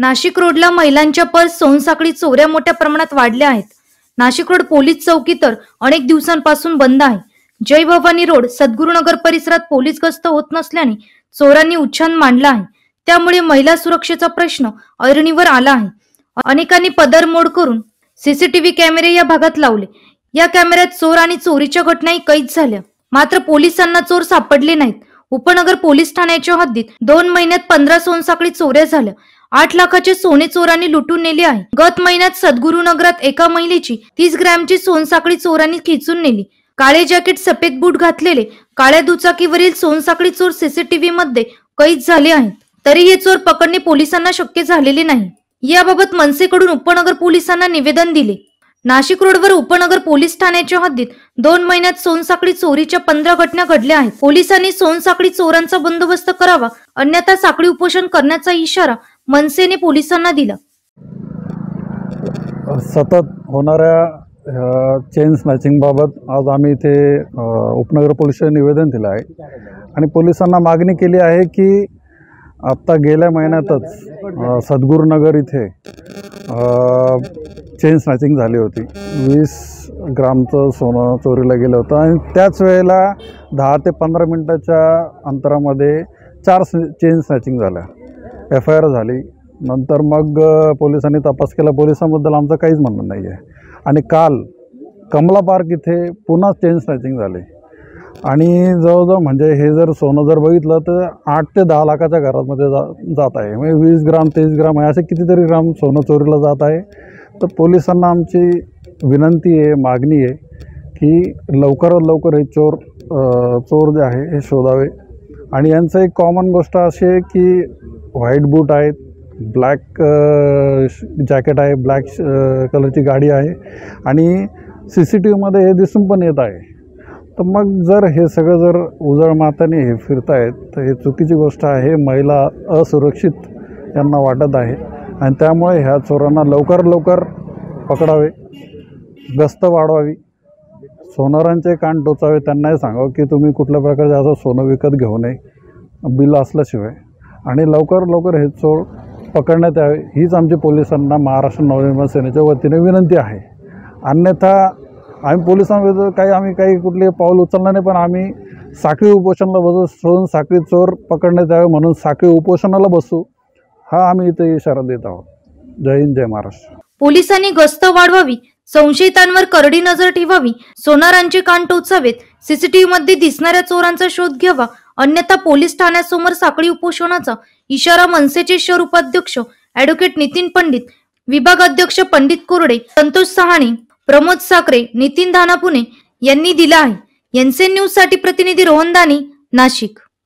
नाशिक रोडला महिलांच्या पर्स सोनसाखळी चोऱ्या मोठ्या प्रमाणात वाढल्या आहेत। नाशिक रोड पोलीस चौकी तर अनेक दिवसांपासून बंद आहे। जय भवानी रोड सद्गुरुनगर परिसरात पोलीस गस्त होत नसल्याने चोरांनी उच्छाद मांडला आहे। त्यामुळे महिला सुरक्षेचा प्रश्न ऐरणीवर आला आहे। अनेकांनी पदरमोड करून सीसीटीव्ही कॅमेरे या भागात लावले। या कॅमेऱ्यात चोर आणि चोरीच्या घटनाही कैद झाल्या, मात्र पोलिसांना चोर सापडले नाहीत। उपनगर पोलीस ठाण्याच्या हद्दीत 2 महिन्यात 15 सोनसाखळी चोऱ्या झाल्या। 8 लाखाचे सोने चोरांनी लुटून नेले आहे। गत महिन्यात सद्गुरुनगरात एका महिलेची 30 ग्रॅमची सोनसाखळी चोरांनी खिचून नेली। काळे जॅकेट सफेद बूट घातलेले काळ्या दुचाकीवरील सोनसाखळी चोर सीसीटीव्ही मध्ये कैद झाले आहेत। तरी हे चोर पकडणे पोलिसांना शक्य झालेले नाही। याबाबत मनसेकडून उपनगर पोलिसांना निवेदन दिले। नाशिक रोडवर उपनगर पोलीस ठाण्याच्या हद्दीत 2 महिन्यात सोनसाखळी चोरीच्या 15 घटना घडल्या आहेत। पोलिसांनी सोनसाखळी चोरांचा बंदोबस्त करावा, अन्यथा साखळी उपोषण करण्याचा इशारा मनसेने पोलिसांना दिला। सतत होणाऱ्या चेन स्नॅचिंग बाबत आज आम्ही इथे उपनगर पोलीस निवेदन दिलं आहे आणि पोलिसांना मागणी केली आहे की आत्ता गेल्या महिन्यातच सद्गुरुनगर इथे चेन स्नॅचिंग झाली होती। 20 ग्रामचं सोनं चोरीला गेलं होतं आणि त्याच वेळेला 10 ते 15 मिनिटाच्या अंतरामध्ये 4 चेन स्नॅचिंग झाल्या। FIR झाली। नंतर मग पोलिसांनी तपास केला। पोलिसांबद्दल आमचं काहीच म्हणणं नाही आहे। आणि काल कमला पार्क इथे पुन्हा चेन स्नॅचिंग झाली आणि जवळजवळ म्हणजे हे जर सोनं जर बघितलं तर 8 ते 10 लाखाच्या घरामध्ये जात आहे। म्हणजे 20 ग्राम 23 ग्राम आहे, असे कितीतरी ग्राम सोनं चोरीला जात आहे। तर पोलिसांना आमची विनंती आहे, मागणी आहे की लवकरात लवकर हे चोर जे आहे हे शोधावे। आणि यांचं एक कॉमन गोष्ट अशी आहे की व्हाईट बूट आहेत, ब्लॅक जॅकेट आहे, ब्लॅक कलरची गाडी आहे आणि CCTVमध्ये हे दिसून पण येत आहे। तर मग जर हे सगळं जर उजळ माताने हे फिरतायत तर हे चुकीची गोष्ट आहे। महिला असुरक्षित यांना वाटत आहे आणि त्यामुळे ह्या चोरांना लवकर पकडावे, गस्त वाढवावी, सोनारांचे कान टोचावे, त्यांनाही सांगावं की तुम्ही कुठल्या प्रकारचे असं सोनं विकत घेऊ नये बिल असल्याशिवाय, आणि लवकर हे चोर पकडण्यात यावे हीच आमची पोलिसांना महाराष्ट्र नवनिर्माण सेनेच्या वतीने विनंती आहे। अन्यथा आम्ही पोलिसांविरुद्ध आम्ही कुठले पाऊल उचलणार नाही, पण आम्ही साखळी उपोषणाला बसू। सोनसाखळी चोर पकडण्यात यावे म्हणून साखळी उपोषणाला बसू, हा आम्ही इथे इशारा देत आहोत। जय हिंद, जय महाराष्ट्र। पोलिसांनी गस्त वाढवावी, संशयितांवर करडी नजर ठेवावी, सोनारांचे कान टोचावेत, CCTV मध्ये दिसणाऱ्या चोरांचा शोध घ्यावा, अन्यथा पोलीस ठाण्यासमोर साखळी उपोषणाचा इशारा मनसेचे शहर उपाध्यक्ष ॲडव्होकेट नितीन पंडित, विभाग अध्यक्ष पंडित कोरडे, संतोष सहाणे, प्रमोद साखरे, नितीन धानापुणे यांनी दिला आहे। एनसीएन न्यूज साठी प्रतिनिधी रोहन दानी, नाशिक।